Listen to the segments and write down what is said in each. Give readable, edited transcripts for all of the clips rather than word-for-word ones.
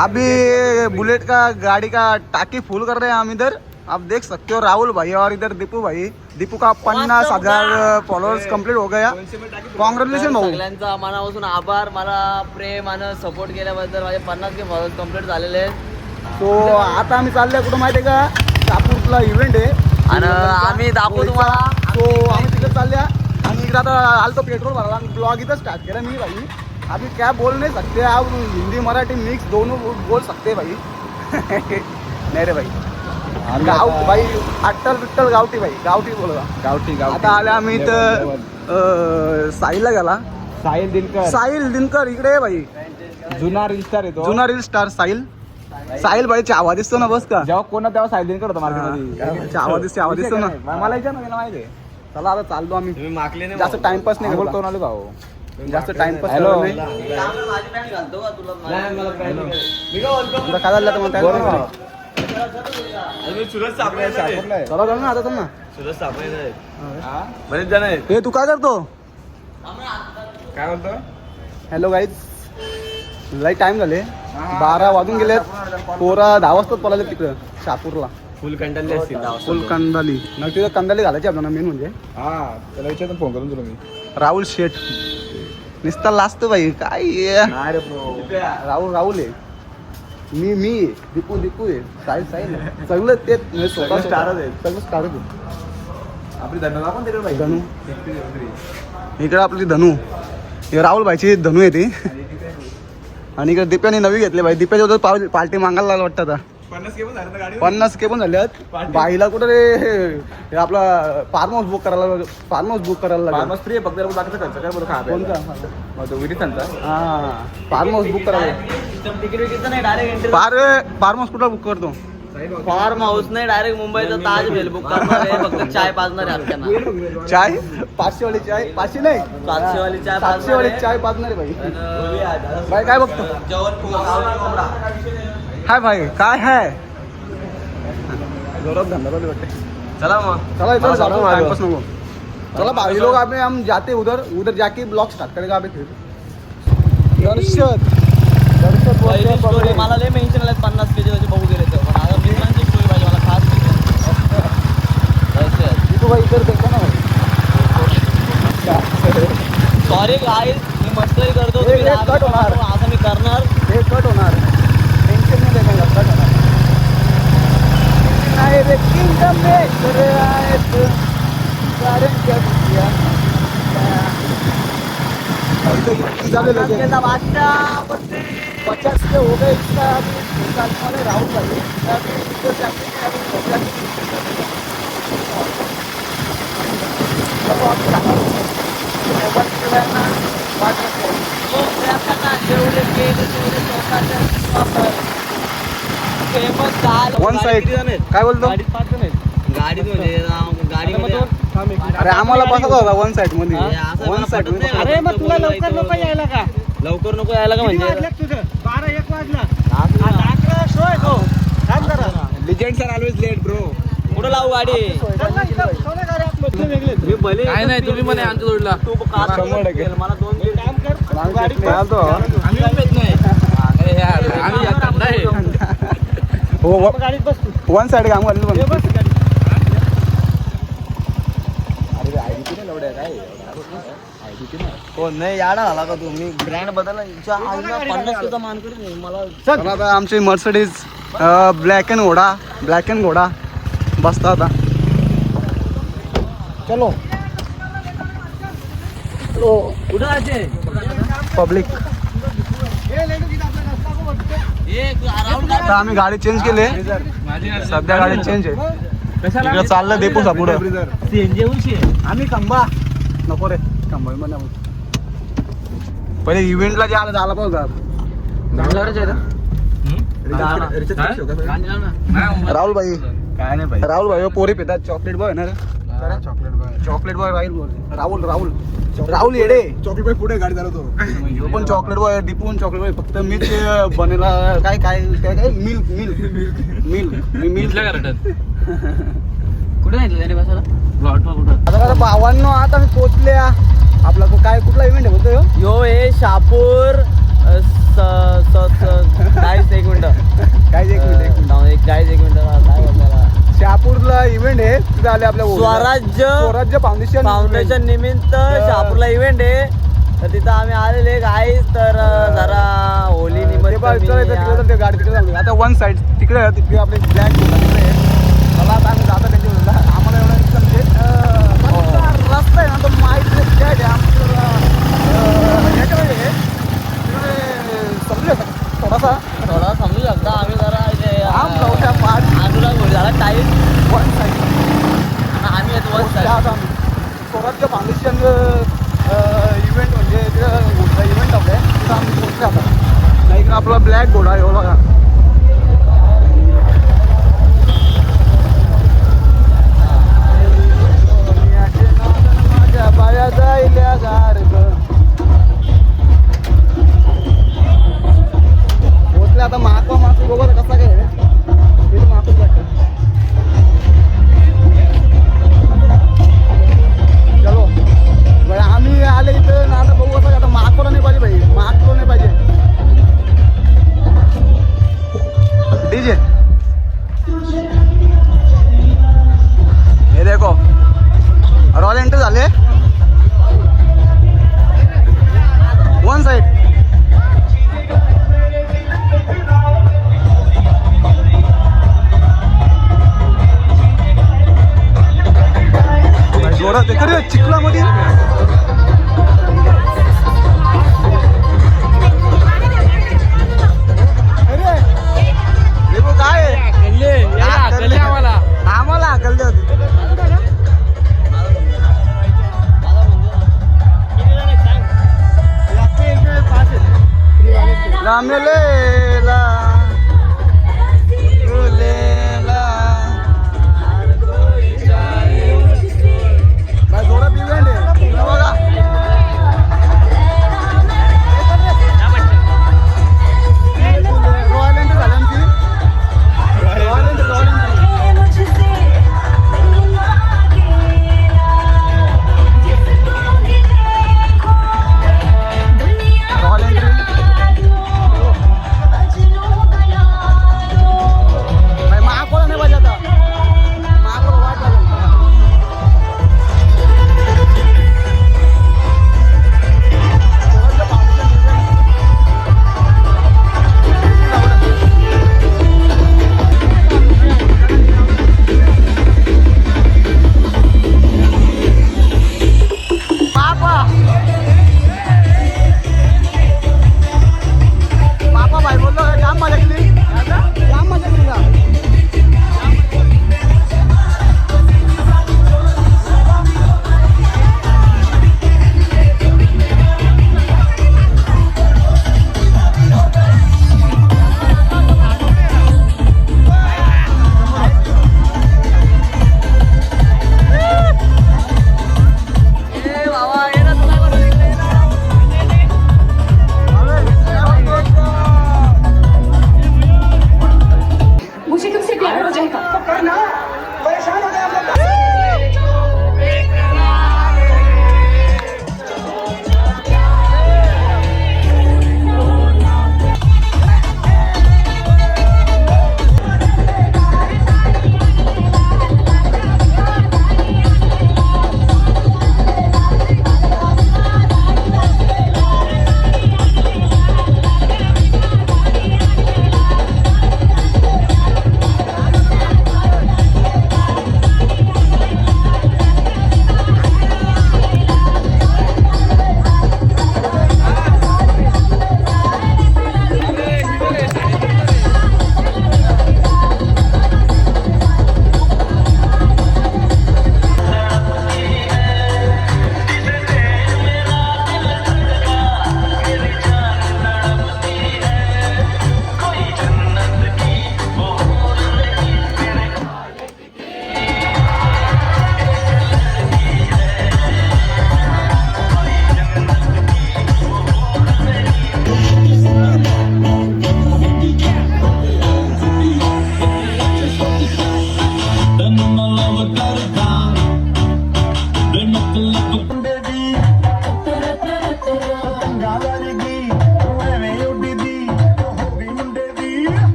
अभी बुलेट का गाड़ी का टाकी फुल कर रहे हैं हम इधर। आप देख सकते हो राहुल भाई और इधर दीपू भाई। दीपू का 50,000 फॉलोअर्स कंप्लीट हो गया। कॉन्ग्रॅच्युलेशन भाऊ. सगळ्यांचा मनापासून आभार. मला प्रेम आणि सपोर्ट केल्याबद्दल. माझे 50K फॉलोअर्स कंप्लीट झालेले आहेत. सो आता आम्ही चाललोय कुठं माहिती आहे का, शापूरला इव्हेंट आहे आणि आम्ही दाखवू तुम्हाला. सो आम्ही तिकडे चालल्या आणि इकडे आता आलतो पेट्रोल भरायला. ब्लॉग इथं स्टार्ट केला मी भाई. अभी क्या बोल नहीं सकते आप, हिंदी मराठी मिक्स दोनों बोल सकते भाई. नाही रे भाई, गाव भाई अट्टल बिट्टल गावठी भाई, गावठी बोलवा. गावठी आता आले आम्ही इथं साहिलला गेला. साहिल दिनकर इकडे आहे भाई. जुना रील स्टार येतो. जुना रील स्टार साहिल. साहिल भाई चावा दिसतो ना बस का. जेव्हा कोणा तेव्हा साहिल दिनकर होता मार्केटमध्ये. चावा दिसतो ना. मला विचार ना, माहिती आहे. चला आता चाललो आम्ही. तुम्ही मागले नाही जास्त टाइमपास नाही बोलतो करतो ना भाऊ. जास्त टाइमपास हॅलो. नाही. माझी पॅन्ट घालतो का तुला? तुला काय झालं तर मग काय बोल ना. करणार? सुरज सापडे. चला जाऊ ना आता चल ना. सुरज सापडे बरेच जण आहेत. हे तू काय करतो? काय बोलतो? हॅलो गाईज, लई टाइम झाले. 12 वाजून गेलेत. पोरा 10 वाजताच पळाले तिकडं शापूरला. फुल कंटाळले असतील. फुल कंदाली. नग तिथं कंदाली घालायची आपल्याला मेन म्हणजे. हा त्याला विचारून फोन करून तुला मी. राहुल शेठ निस्ता लाजतो भाई. काय नाही रे ब्रो. राहुल आहे. मी दीपू आहे. साहिल आहे. सगळं तेच म्हणजे स्वतः स्टारच आहे. सगळं स्टारच आहे. आपली धन्यवाद आपण तिकडे पाहिजे. धनू इकडे आपली धनू. हे राहुल भाईची धनू आहे ती. आणि इकडे दिप्याने नवी घेतली भाई. दिप्याच्या होतं पार्टी मागायला लागला वाटतं आता. 50K पण झाले आहेत. बाईला कुठं रे हे आपला फार्म हाऊस बुक करायला लागला. फार्मस फ्री आहे फक्त बाकीचं खर्च काय बरं खा. कोणता? तो विरितांचा. हा फार्म हाऊस बुक करायला. तिकीट विकीचं नाही, डायरेक्ट एंट्री. फार्म हाऊस कुठं बुक करतो? फार्म हाऊस नाही, डायरेक्ट मुंबईचा ताज भेल बुक करणार आहे. फक्त चाय पाजणार आहे आपल्याला. चाय 500 वाली चाय. 500 नाही 700 वाली चाय 700 वाली चाय पाजणार आहे भाई. भाई काय बघतो? हाय भाई काय है? जोरात धंदा चालू वाटते. चला मग. चला इधर टाइमपास नको. चला भाई लोग अभी हम जाते उधर जाके ब्लॉग स्टार्ट करेगा अभी फिर. दर्शक पहिली स्टोरी मला लय मेन्शन आल्यात 50K ची बघू गेले तर. पण आता मित्रांची स्टोरी पाहिजे मला खास. तू भाई इधर देखो ना भाई. सॉरी गाईज, मी मस्करी करतो. तुम्ही हे कट होणार. आता मी करणार. हे कट होणार. टेन्शन नाही देणार. कट होणार. नाही रे किंगडम में तेरे आए तो सारे क्या किया. ज़्यादा लगे 50 के हो गए. इसका अभी राहुल भाई वन साइड. काय बोलतो? गाडीत म्हणजे गाडीमध्ये अरे आम्हाला बसत होता वन साइड मध्ये. One side. अरे मग तुला लवकर नको यायला का? लवकर नको यायला का म्हणजे? 12-1 वाजला. 11 शो आहे तो. थांब जरा. Legends are always late bro. कुठं लावू गाडी? चल ना इथं सोने गाडी आपलं वेगळे. मी भले काय नाही, तुम्ही म्हणे आमच्या जोडला. तू कार 100% मला 2 काम कर. गाडी चालतो. आम्ही येत नाही. अरे यार आम्ही जात नाही. हो गाडीत बस तू. वन साइड काम करतो. हे बस गाडी. अरे आयडी नाही लवड्या काय. कोण नाही याडा झाला का तू? मी ब्रँड बदलला. 50K चा मान करून मला. चला आता आमची मर्सिडीज ब्लॅक अँड घोडा बसता आता. चलो कुठं आहे पब्लिक. आता आम्ही गाडी चेंज केली. सध्या गाडी चेंज आहे. इकडे चाललं देपूसा पुढं. आम्ही खंबा नको रे. खंबा म्हणा पहिले इव्हेंटला जे आलं झाला पाहू का. राहुल भाई काय नाही भाई. राहुल भाई पोरी पितात. चॉकलेट बॉय ना रे. चॉकलेट बॉय राहुल येडे. चॉकलेट बाई पुढे गाडी चालवतो. ह्यो पण चॉकलेट बॉय. डिपून चॉकलेट बॉय. फक्त मीच बनेला काय काय काय मिल्क कुठे नाही त्याने बसायला? प्लॉटवर कुठं? आता 52 आता मी पोचले. आपला काय कुठला इव्हेंट आहे बोलतो ह्यो? यो हे शापूर चाळीस एक मिनिटं काय एक मिनिट 40 मिनिटं काय बोलताय शहापूरला इव्हेंट आहे तिथे आले आपल्या स्वराज्य फाउंडेशन निमित्त शहापूरला इव्हेंट आहे तर तिथं आम्ही आलेले गाईस तर जरा होली निमित्त गाडी तिकडे आता वन साईड तिकडे तिकडे आपले ब्लॅक मला आता आम्ही जाता त्यांच्या आम्हाला एवढं म्हणजे रस्ता आहे ना तो माहीत आहे याच्यामध्ये समजू थोडासा थोडा समजू शकता आम्ही जरा आम जाऊच्या पाच आजूला घोडी झाला टाईम वन साईड आम्ही येतो वन साईड आता स्वराज्य फाउंडेशन इव्हेंट म्हणजे इव्हेंट आपलं आहे तिथं आम्ही पोहोचले आता नाही का आपला ब्लॅक घोडा आहे बघा माझ्या बाया जायल्या गारग पोहोचले आता माकवा बघा कसा काय तिथं माकूच लागतं चलो बरं आम्ही आले इथं ना आता बघू असं आता माकवलं नाही पाहिजे भाई माकवलं नाही पाहिजे डीजे हे देखो रॉयल एंट्री झाले वन साइड जोरात आहे चिखलामध्ये काय आम्हाला हकलले होते रामलेला जोरात इव्हेंट आहे बघा रॉयल एंट्री झाली आमची रॉयल एंट्री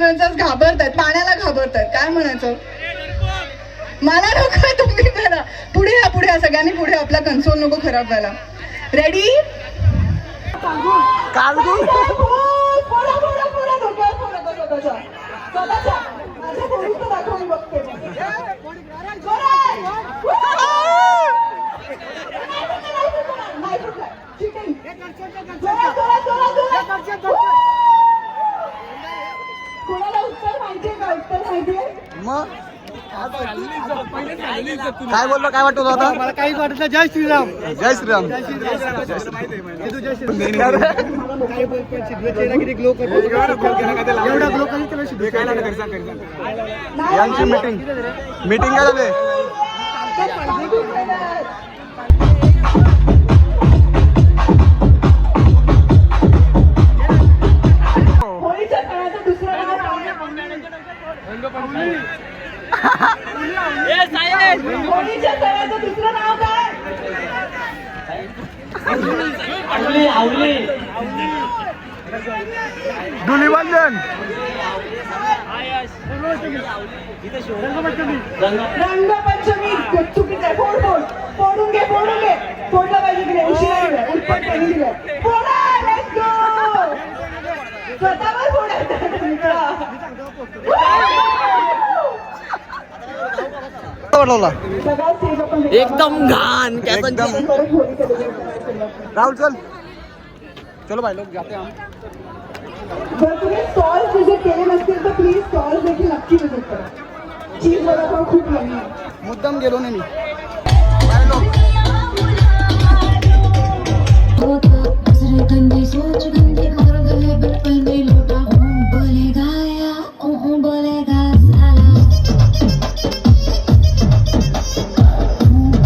इन्फ्लुएन्सर्स घाबरतायत, पाण्याला घाबरतायत. काय म्हणायचं? मला नको, तुम्ही करा. पुढे या, पुढे या, सगळ्यांनी पुढे. आपला कन्सोल नको खराब व्हायला. रेडी? कालगुण कोणाला उत्तर माहितीये का? उत्तर माहितीये? मग काय बोललो, काय वाटत आता? मला काहीच वाटत नाही. जय श्रीराम. जय श्रीराम. एवढा ग्लो कधी त्याला शिकलो. यांची मीटिंग काय झाली? होळीच्या सणाचं दुसरं नाव काय? होळीच्या सणाचं दुसरं नाव काय? धुलीवंदन. रंगपंचमी. चुकीचं आहे. फोड फोड. फोडून घे, फोडून घे. फोडलं पाहिजे की नाही? उशिरा दिलाय. उत्पन्न त्यांनी दिलंय. फोडा. Let's go. स्वतःवर फोडायचं. वाटवला सगळा स्टेज आपण एकदम घाण एकदम. परत होळी celebration करूया. राहुल चल, चलो भाई लोग जाते हैं हम. जर तुम्ही स्टॉल्स विजिट केले नसतील तर प्लीज स्टॉल्स देखील नक्की विजिट करा. चीज वडापाव खूप नवीन आहे. मुद्दाम गेलो नाही मी. बाय लोग. गंदी सोच गंदी और गले बचपन में लौटा हूँ बोलेगा या बोलेगा साला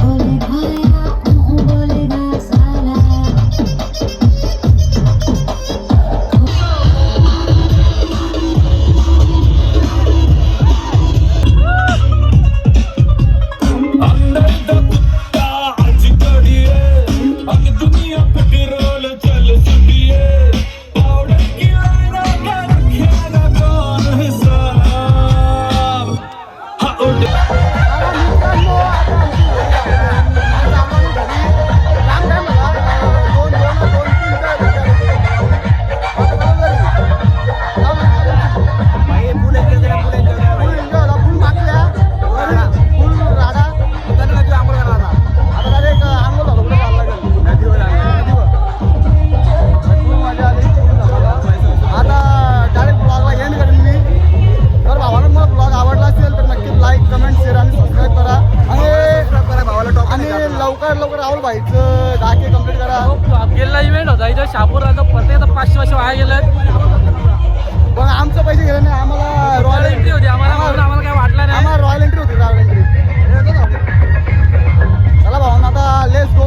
बोलेगा या बोलेगा साला लवकर राहुल भाईचं 10K कंप्लीट करा. गेला इव्हेंट होता इथं शापूर प्रत्येक 500 वाया गेलं. पण आमचं पैसे गेले नाही. आम्हाला रॉयल एंट्री होती आम्हाला काय वाटलं नाही. आम्हाला रॉयल एंट्री होती. Royal entry. चला भाऊ आता लेट्स गो.